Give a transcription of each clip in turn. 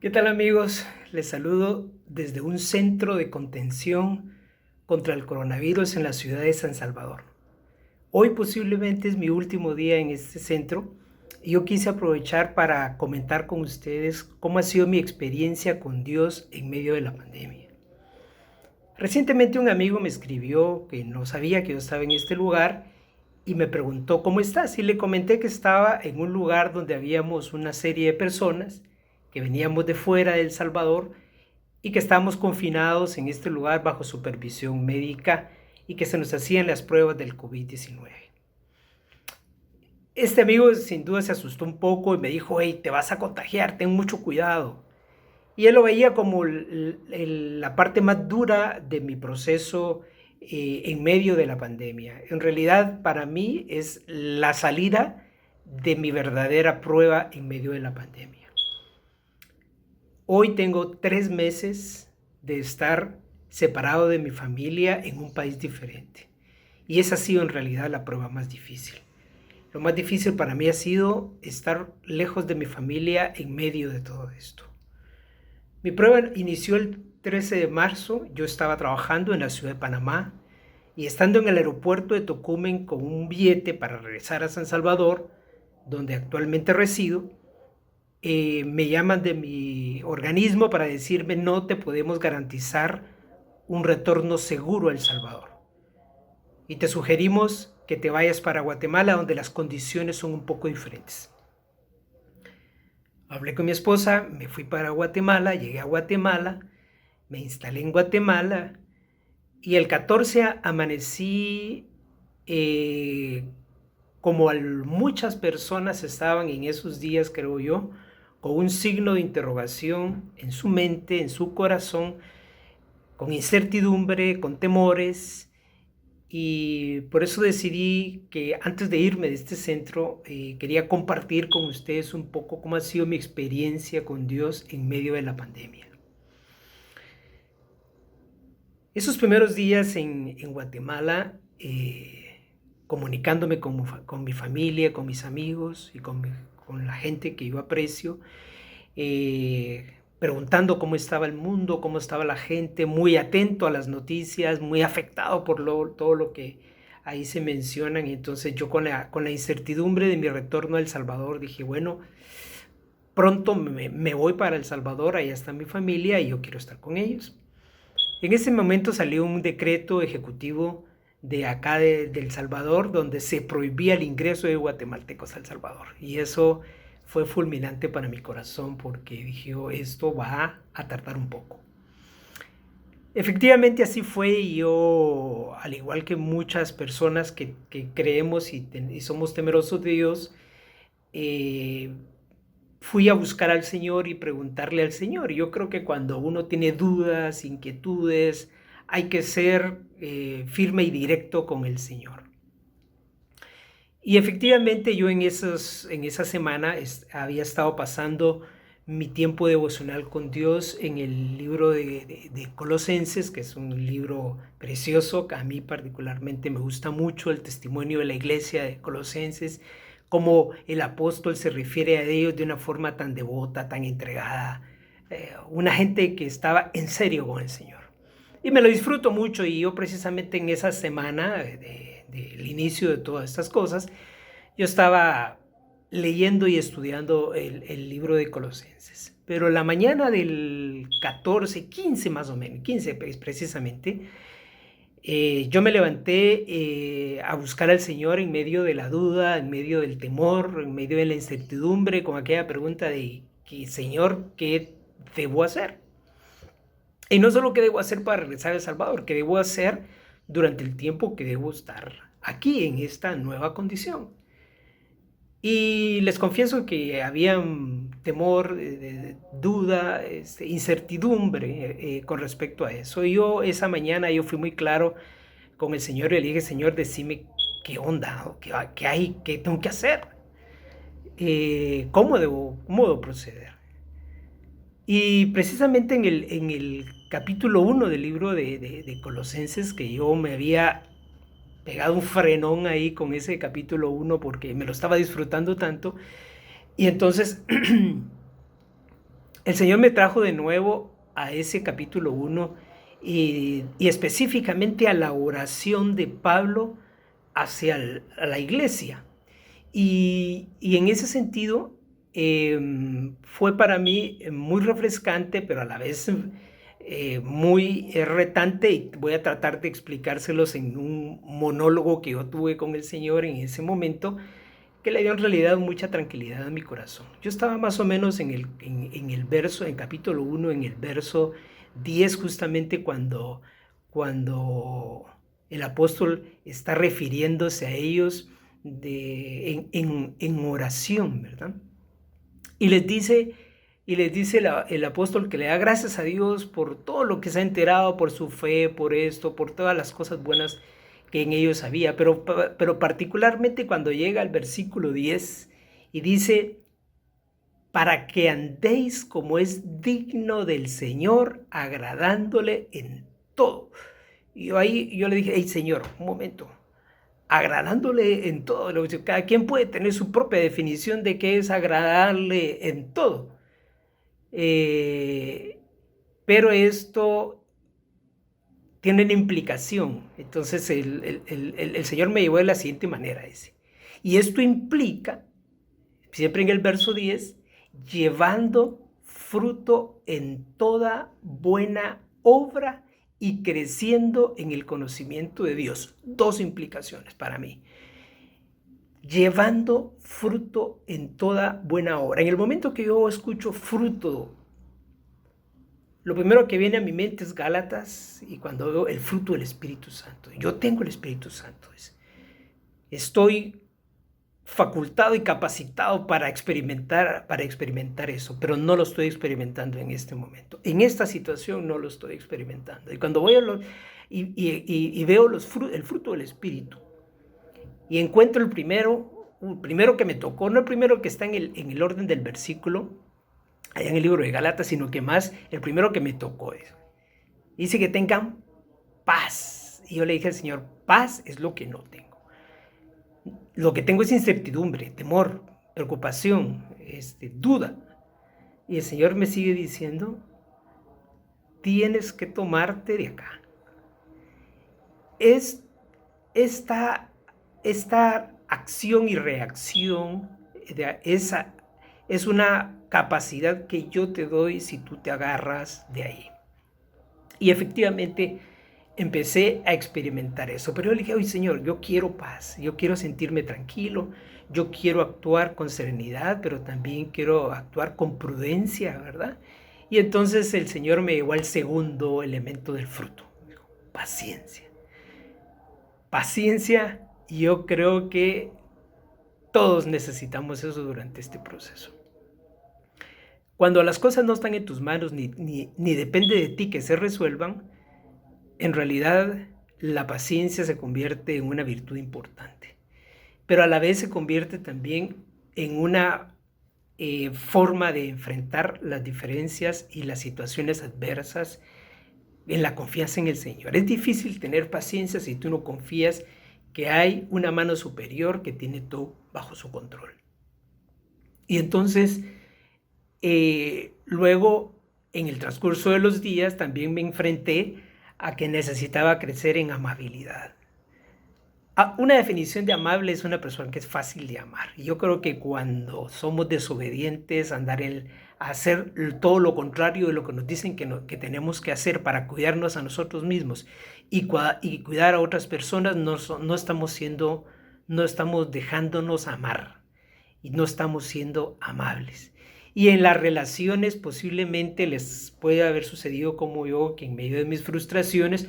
¿Qué tal amigos? Les saludo desde un centro de contención contra el coronavirus en la ciudad de San Salvador. Hoy posiblemente es mi último día en este centro y yo quise aprovechar para comentar con ustedes cómo ha sido mi experiencia con Dios en medio de la pandemia. Recientemente un amigo me escribió que no sabía que yo estaba en este lugar y me preguntó cómo estás y le comenté que estaba en un lugar donde habíamos una serie de personas que veníamos de fuera de El Salvador y que estábamos confinados en este lugar bajo supervisión médica y que se nos hacían las pruebas del COVID-19. Este amigo sin duda se asustó un poco y me dijo: hey, te vas a contagiar, ten mucho cuidado. Y él lo veía como la parte más dura de mi proceso en medio de la pandemia. En realidad, para mí es la salida de mi verdadera prueba en medio de la pandemia. Hoy tengo 3 meses de estar separado de mi familia en un país diferente. Y esa ha sido en realidad la prueba más difícil. Lo más difícil para mí ha sido estar lejos de mi familia en medio de todo esto. Mi prueba inició el 13 de marzo, yo estaba trabajando en la ciudad de Panamá y estando en el aeropuerto de Tocumen con un billete para regresar a San Salvador, donde actualmente resido, me llaman de mi organismo para decirme: no te podemos garantizar un retorno seguro a El Salvador y te sugerimos que te vayas para Guatemala, donde las condiciones son un poco diferentes. Hablé con mi esposa, me fui para Guatemala, llegué a Guatemala, me instalé en Guatemala y el 14 amanecí como muchas personas estaban en esos días, creo yo, con un signo de interrogación en su mente, en su corazón, con incertidumbre, con temores. Y por eso decidí que antes de irme de este centro, quería compartir con ustedes un poco cómo ha sido mi experiencia con Dios en medio de la pandemia. Esos primeros días en Guatemala, comunicándome con mi familia, con mis amigos y con la gente que yo aprecio, preguntando cómo estaba el mundo, cómo estaba la gente, muy atento a las noticias, muy afectado por todo lo que ahí se mencionan. Y entonces yo con la incertidumbre de mi retorno a El Salvador dije: bueno, pronto me voy para El Salvador, allá está mi familia y yo quiero estar con ellos. En ese momento salió un decreto ejecutivo de acá de El Salvador donde se prohibía el ingreso de guatemaltecos a El Salvador. Y eso fue fulminante para mi corazón porque dije: oh, esto va a tardar un poco. Efectivamente así fue y yo, al igual que muchas personas que creemos y somos temerosos de Dios, eh, fui a buscar al Señor y preguntarle al Señor. Yo creo que cuando uno tiene dudas, inquietudes, hay que ser firme y directo con el Señor. Y efectivamente yo en esa semana había estado pasando mi tiempo devocional con Dios en el libro de Colosenses, que es un libro precioso, que a mí particularmente me gusta mucho el testimonio de la iglesia de Colosenses, cómo el apóstol se refiere a ellos de una forma tan devota, tan entregada, una gente que estaba en serio con el Señor. Y me lo disfruto mucho, y yo precisamente en esa semana del inicio de todas estas cosas, yo estaba leyendo y estudiando el libro de Colosenses. Pero la mañana del 14, 15 más o menos, 15 precisamente, yo me levanté a buscar al Señor en medio de la duda, en medio del temor, en medio de la incertidumbre, con aquella pregunta de: Señor, ¿qué debo hacer? Y no solo qué debo hacer para regresar a El Salvador, qué debo hacer durante el tiempo que debo estar aquí en esta nueva condición. Y les confieso que había temor, duda, incertidumbre con respecto a eso. Y yo esa mañana yo fui muy claro con el Señor y le dije: Señor, decime qué onda, qué hay, qué tengo que hacer, cómo debo proceder. Y precisamente en el capítulo 1 del libro de Colosenses, que yo me había pegado un frenón ahí con ese capítulo 1 porque me lo estaba disfrutando tanto, y entonces el Señor me trajo de nuevo a ese capítulo 1 y específicamente a la oración de Pablo hacia a la iglesia. Y en ese sentido fue para mí muy refrescante, pero a la vez muy retante, y voy a tratar de explicárselos en un monólogo que yo tuve con el Señor en ese momento, que le dio en realidad mucha tranquilidad a mi corazón. Yo estaba más o menos en el verso, en capítulo 1, en el verso 10, justamente cuando el apóstol está refiriéndose a ellos en oración, ¿verdad? Y les dice, el apóstol que le da gracias a Dios por todo lo que se ha enterado, por su fe, por esto, por todas las cosas buenas que en ellos había, pero particularmente cuando llega al versículo 10 y dice, para que andéis como es digno del Señor, agradándole en todo. Y yo le dije, hey Señor, un momento, agradándole en todo. Cada quien puede tener su propia definición de qué es agradarle en todo. Pero esto tiene una implicación. Entonces el Señor me llevó de la siguiente manera. Dice, y esto implica, siempre en el verso 10, llevando fruto en toda buena obra y creciendo en el conocimiento de Dios. Dos implicaciones para mí. Llevando fruto en toda buena obra. En el momento que yo escucho fruto, lo primero que viene a mi mente es Gálatas, y cuando veo el fruto del Espíritu Santo. Yo tengo el Espíritu Santo. Estoy facultado y capacitado para experimentar eso, pero no lo estoy experimentando en este momento. En esta situación no lo estoy experimentando. Y cuando voy y veo el fruto del Espíritu, y encuentro el primero que me tocó, no el primero que está en el orden del versículo, allá en el libro de Gálatas, sino que más el primero que me tocó dice que tengan paz. Y yo le dije al Señor, paz es lo que no tengo. Lo que tengo es incertidumbre, temor, preocupación, duda. Y el Señor me sigue diciendo, tienes que tomarte de acá. Esta acción y reacción es una capacidad que yo te doy si tú te agarras de ahí. Y efectivamente empecé a experimentar eso, pero yo le dije, oye Señor, yo quiero paz, yo quiero sentirme tranquilo, yo quiero actuar con serenidad, pero también quiero actuar con prudencia, ¿verdad? Y entonces el Señor me llevó al segundo elemento del fruto, paciencia. Paciencia, yo creo que todos necesitamos eso durante este proceso. Cuando las cosas no están en tus manos ni depende de ti que se resuelvan, en realidad la paciencia se convierte en una virtud importante, pero a la vez se convierte también en una forma de enfrentar las diferencias y las situaciones adversas en la confianza en el Señor. Es difícil tener paciencia si tú no confías que hay una mano superior que tiene todo bajo su control. Y entonces, luego, en el transcurso de los días, también me enfrenté a que necesitaba crecer en amabilidad. Una definición de amable es una persona que es fácil de amar. Y yo creo que cuando somos desobedientes, a hacer todo lo contrario de lo que nos dicen que tenemos que hacer para cuidarnos a nosotros mismos y cuidar a otras personas, no estamos dejándonos amar y no estamos siendo amables. Y en las relaciones posiblemente les puede haber sucedido como yo, que en medio de mis frustraciones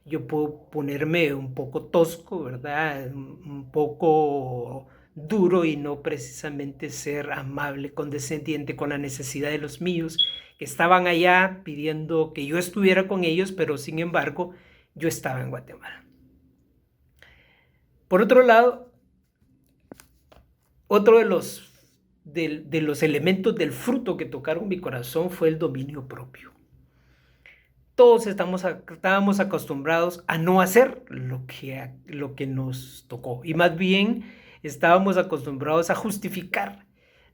yo puedo ponerme un poco tosco, ¿verdad? Un poco duro y no precisamente ser amable, condescendiente con la necesidad de los míos, que estaban allá pidiendo que yo estuviera con ellos, pero sin embargo yo estaba en Guatemala. Por otro lado, otro de los elementos del fruto que tocaron mi corazón fue el dominio propio. Todos estábamos acostumbrados a no hacer lo que nos tocó, y más bien estábamos acostumbrados a justificar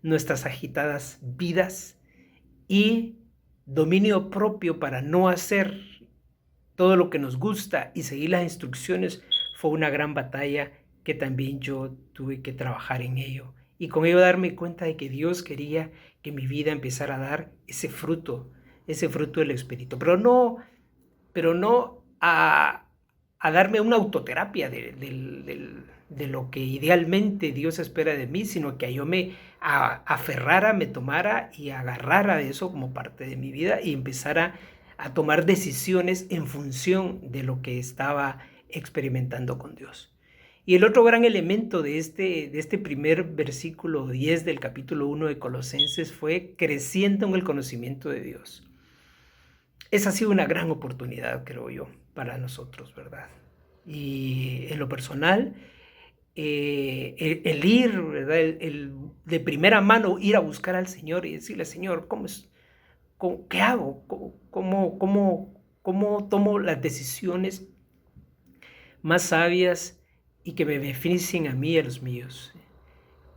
nuestras agitadas vidas y dominio propio para no hacer todo lo que nos gusta y seguir las instrucciones fue una gran batalla que también yo tuve que trabajar en ello. Y con ello darme cuenta de que Dios quería que mi vida empezara a dar ese fruto del Espíritu. Pero no a darme una autoterapia de lo que idealmente Dios espera de mí, sino que yo me aferrara, me tomara y agarrara de eso como parte de mi vida y empezara a tomar decisiones en función de lo que estaba experimentando con Dios. Y el otro gran elemento de este primer versículo 10 del capítulo 1 de Colosenses fue creciendo en el conocimiento de Dios. Esa ha sido una gran oportunidad, creo yo, para nosotros, ¿verdad? Y en lo personal, el ir, ¿verdad? El de primera mano ir a buscar al Señor y decirle, Señor, ¿qué hago? ¿Cómo tomo las decisiones más sabias y que me beneficien a mí y a los míos?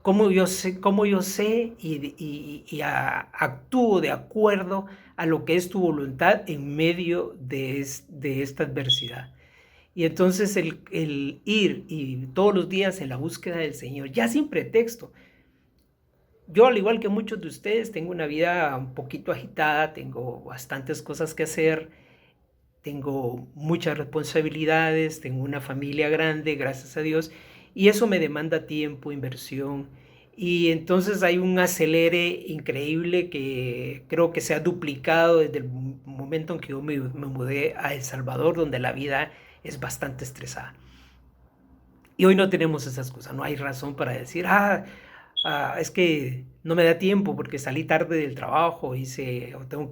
¿Cómo yo sé actúo de acuerdo a lo que es tu voluntad en medio de esta adversidad? Y entonces el ir y todos los días en la búsqueda del Señor, ya sin pretexto. Yo, al igual que muchos de ustedes, tengo una vida un poquito agitada, tengo bastantes cosas que hacer, tengo muchas responsabilidades, tengo una familia grande, gracias a Dios, y eso me demanda tiempo, inversión, y entonces hay un acelere increíble que creo que se ha duplicado desde el momento en que yo me mudé a El Salvador, donde la vida es bastante estresada. Y hoy no tenemos esas cosas, no hay razón para decir, es que no me da tiempo porque salí tarde del trabajo, o tengo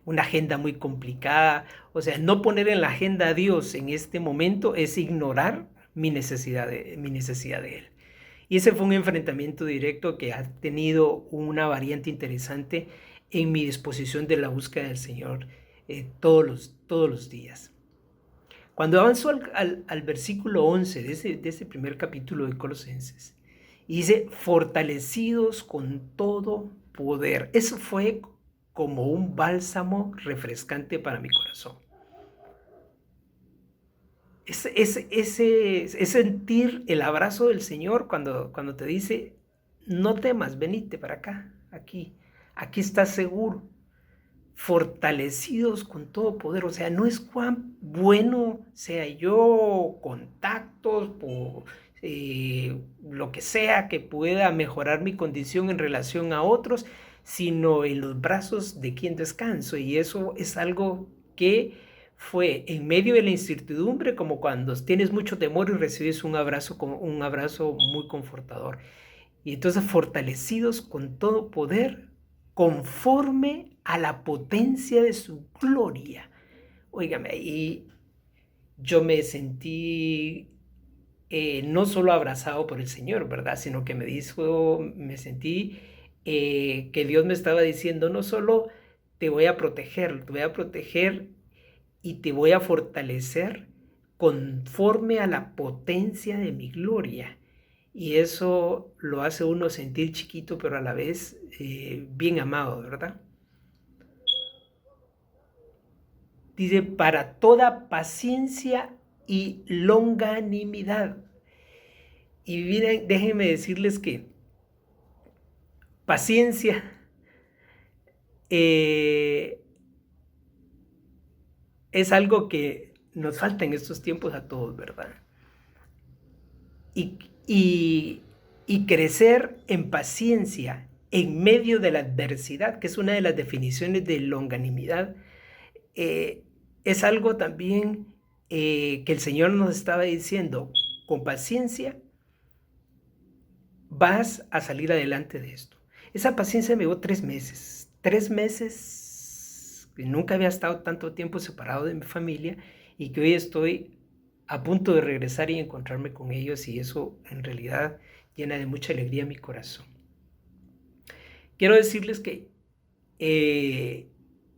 una agenda muy complicada. O sea, no poner en la agenda a Dios en este momento es ignorar mi necesidad de Él. Y ese fue un enfrentamiento directo que ha tenido una variante interesante en mi disposición de la búsqueda del Señor todos los días. Cuando avanzo al versículo 11 de ese primer capítulo de Colosenses, y dice, fortalecidos con todo poder. Eso fue como un bálsamo refrescante para mi corazón. Es sentir el abrazo del Señor cuando te dice, no temas, venite para acá, aquí estás seguro. Fortalecidos con todo poder, o sea, no es cuán bueno sea yo, contactos, lo que sea que pueda mejorar mi condición en relación a otros, sino en los brazos de quien descanso, y eso es algo que fue en medio de la incertidumbre, como cuando tienes mucho temor y recibes un abrazo muy confortador. Y entonces fortalecidos con todo poder, conforme a la potencia de su gloria. Óigame, ahí yo me sentí no solo abrazado por el Señor, ¿verdad? Sino que me sentí que Dios me estaba diciendo, no solo te voy a proteger y te voy a fortalecer conforme a la potencia de mi gloria. Y eso lo hace uno sentir chiquito, pero a la vez bien amado, ¿verdad? Dice, para toda paciencia y longanimidad. Y miren, déjenme decirles que paciencia es algo que nos falta en estos tiempos a todos, ¿verdad? Y crecer en paciencia en medio de la adversidad, que es una de las definiciones de longanimidad, es algo también que el Señor nos estaba diciendo, con paciencia vas a salir adelante de esto. Esa paciencia me llevó 3 meses. 3 meses que nunca había estado tanto tiempo separado de mi familia y que hoy estoy a punto de regresar y encontrarme con ellos, y eso en realidad llena de mucha alegría mi corazón. Quiero decirles que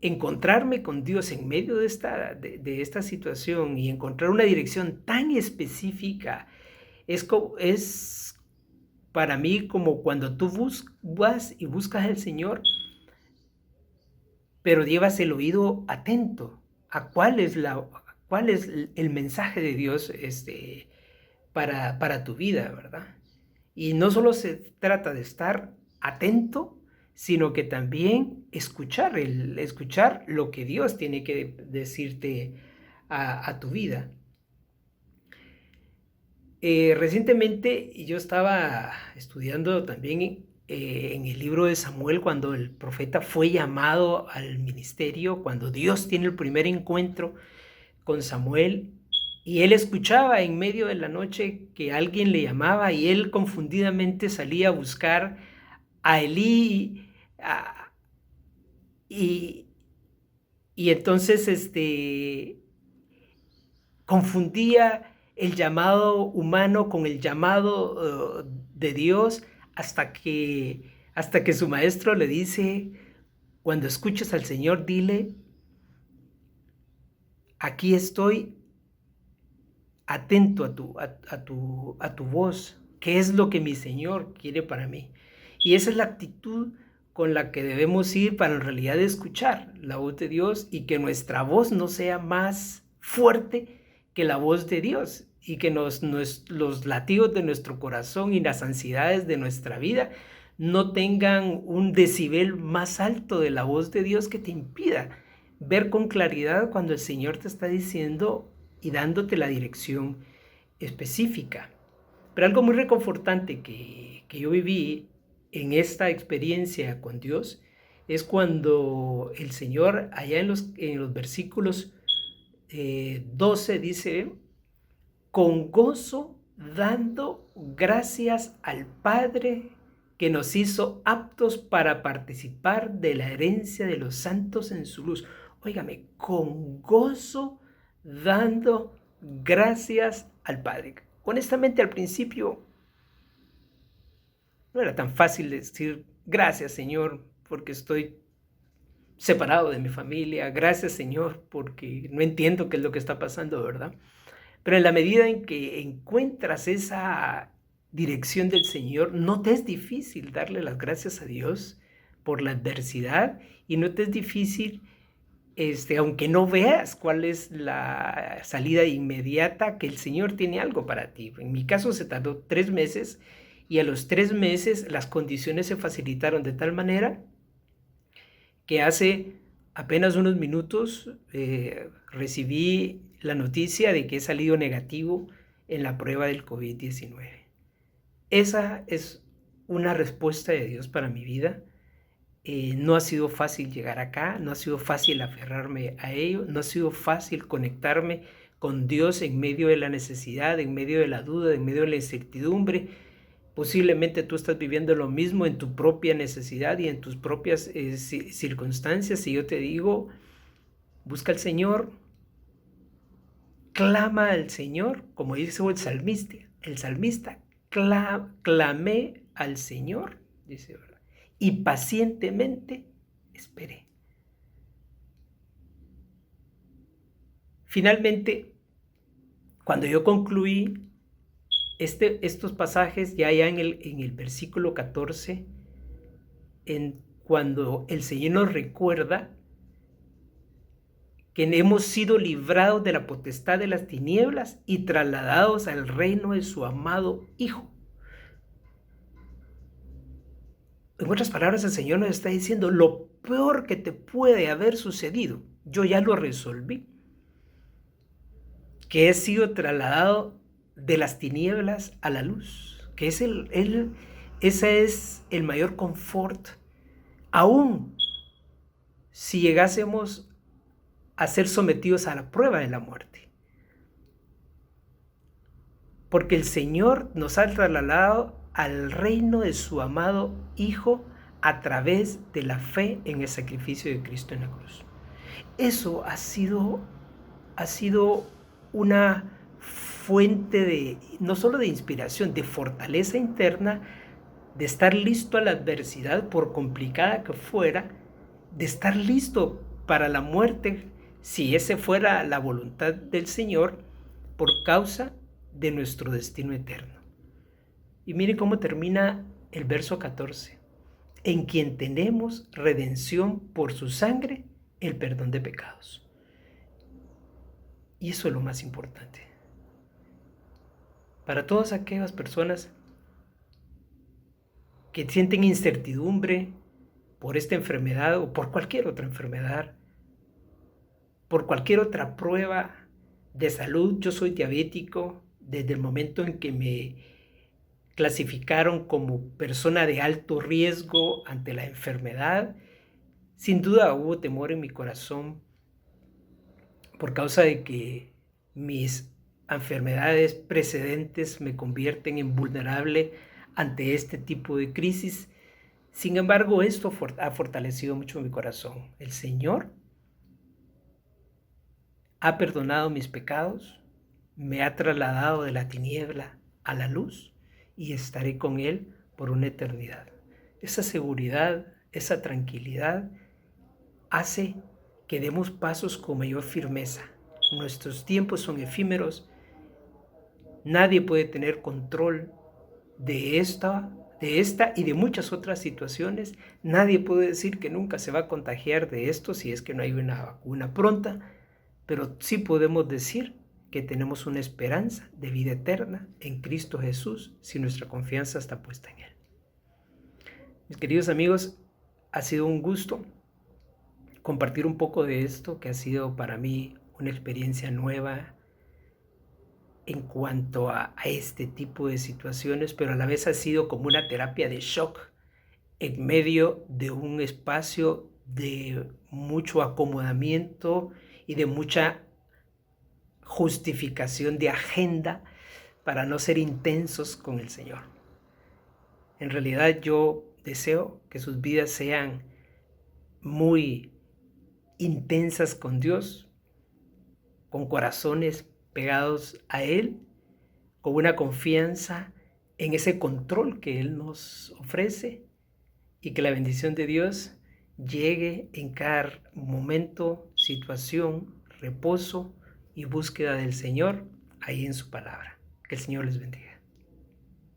encontrarme con Dios en medio de esta situación y encontrar una dirección tan específica es para mí como cuando tú vas y buscas al Señor pero llevas el oído atento a cuál es el mensaje de Dios para tu vida, ¿verdad? Y no solo se trata de estar atento, sino que también escuchar lo que Dios tiene que decirte a tu vida. Recientemente yo estaba estudiando también en el libro de Samuel cuando el profeta fue llamado al ministerio, cuando Dios tiene el primer encuentro con Samuel y él escuchaba en medio de la noche que alguien le llamaba y él confundidamente salía a buscar a Elí y, y entonces confundía el llamado humano con el llamado de Dios hasta que su maestro le dice, cuando escuches al Señor, dile, aquí estoy atento a tu voz, qué es lo que mi Señor quiere para mí. Y esa es la actitud con la que debemos ir para en realidad escuchar la voz de Dios y que nuestra voz no sea más fuerte que la voz de Dios y que los latidos de nuestro corazón y las ansiedades de nuestra vida no tengan un decibel más alto de la voz de Dios que te impida ver con claridad cuando el Señor te está diciendo y dándote la dirección específica. Pero algo muy reconfortante que yo viví en esta experiencia con Dios es cuando el Señor allá en los versículos 12 dice, con gozo dando gracias al Padre que nos hizo aptos para participar de la herencia de los santos en su luz. Óigame, con gozo dando gracias al Padre. Honestamente, al principio no era tan fácil decir gracias, Señor, porque estoy separado de mi familia. Gracias, Señor, porque no entiendo qué es lo que está pasando, ¿verdad? Pero en la medida en que encuentras esa dirección del Señor, no te es difícil darle las gracias a Dios por la adversidad y no te es difícil, aunque no veas cuál es la salida inmediata, que el Señor tiene algo para ti. En mi caso se tardó 3 meses y a los 3 meses las condiciones se facilitaron de tal manera que hace apenas unos minutos recibí la noticia de que he salido negativo en la prueba del COVID-19. Esa es una respuesta de Dios para mi vida. No ha sido fácil llegar acá, no ha sido fácil aferrarme a ello, no ha sido fácil conectarme con Dios en medio de la necesidad, en medio de la duda, en medio de la incertidumbre. Posiblemente tú estás viviendo lo mismo en tu propia necesidad y en tus propias circunstancias. Y yo te digo, busca al Señor, clama al Señor, como dice el salmista, clamé al Señor, dice, ¿verdad? Y pacientemente esperé. Finalmente, cuando yo concluí estos pasajes, ya en el versículo 14, cuando el Señor nos recuerda que hemos sido librados de la potestad de las tinieblas y trasladados al reino de su amado Hijo. En otras palabras, el Señor nos está diciendo, lo peor que te puede haber sucedido, yo ya lo resolví, que he sido trasladado de las tinieblas a la luz, que es ese es el mayor confort, aún si llegásemos a ser sometidos a la prueba de la muerte. Porque el Señor nos ha trasladado al reino de su amado Hijo a través de la fe en el sacrificio de Cristo en la cruz. Eso ha sido una fuente no solo de inspiración, de fortaleza interna, de estar listo a la adversidad, por complicada que fuera, de estar listo para la muerte, si esa fuera la voluntad del Señor, por causa de nuestro destino eterno. Y mire cómo termina el verso 14. En quien tenemos redención por su sangre, el perdón de pecados. Y eso es lo más importante. Para todas aquellas personas que sienten incertidumbre por esta enfermedad o por cualquier otra enfermedad, por cualquier otra prueba de salud. Yo soy diabético desde el momento en que me clasificaron como persona de alto riesgo ante la enfermedad. Sin duda hubo temor en mi corazón por causa de que mis enfermedades precedentes me convierten en vulnerable ante este tipo de crisis. Sin embargo, esto ha fortalecido mucho mi corazón. El Señor ha perdonado mis pecados, me ha trasladado de la tiniebla a la luz y estaré con Él por una eternidad. Esa seguridad, esa tranquilidad hace que demos pasos con mayor firmeza. Nuestros tiempos son efímeros. Nadie puede tener control de esta y de muchas otras situaciones. Nadie puede decir que nunca se va a contagiar de esto si es que no hay una vacuna pronta, pero sí podemos decir que tenemos una esperanza de vida eterna en Cristo Jesús si nuestra confianza está puesta en Él. Mis queridos amigos, ha sido un gusto compartir un poco de esto que ha sido para mí una experiencia nueva en cuanto a este tipo de situaciones, pero a la vez ha sido como una terapia de shock en medio de un espacio de mucho acomodamiento y de mucha justificación de agenda para no ser intensos con el Señor. En realidad yo deseo que sus vidas sean muy intensas con Dios, con corazones pegados a Él, con una confianza en ese control que Él nos ofrece, y que la bendición de Dios llegue en cada momento, situación, reposo y búsqueda del Señor ahí en su palabra. Que el Señor les bendiga.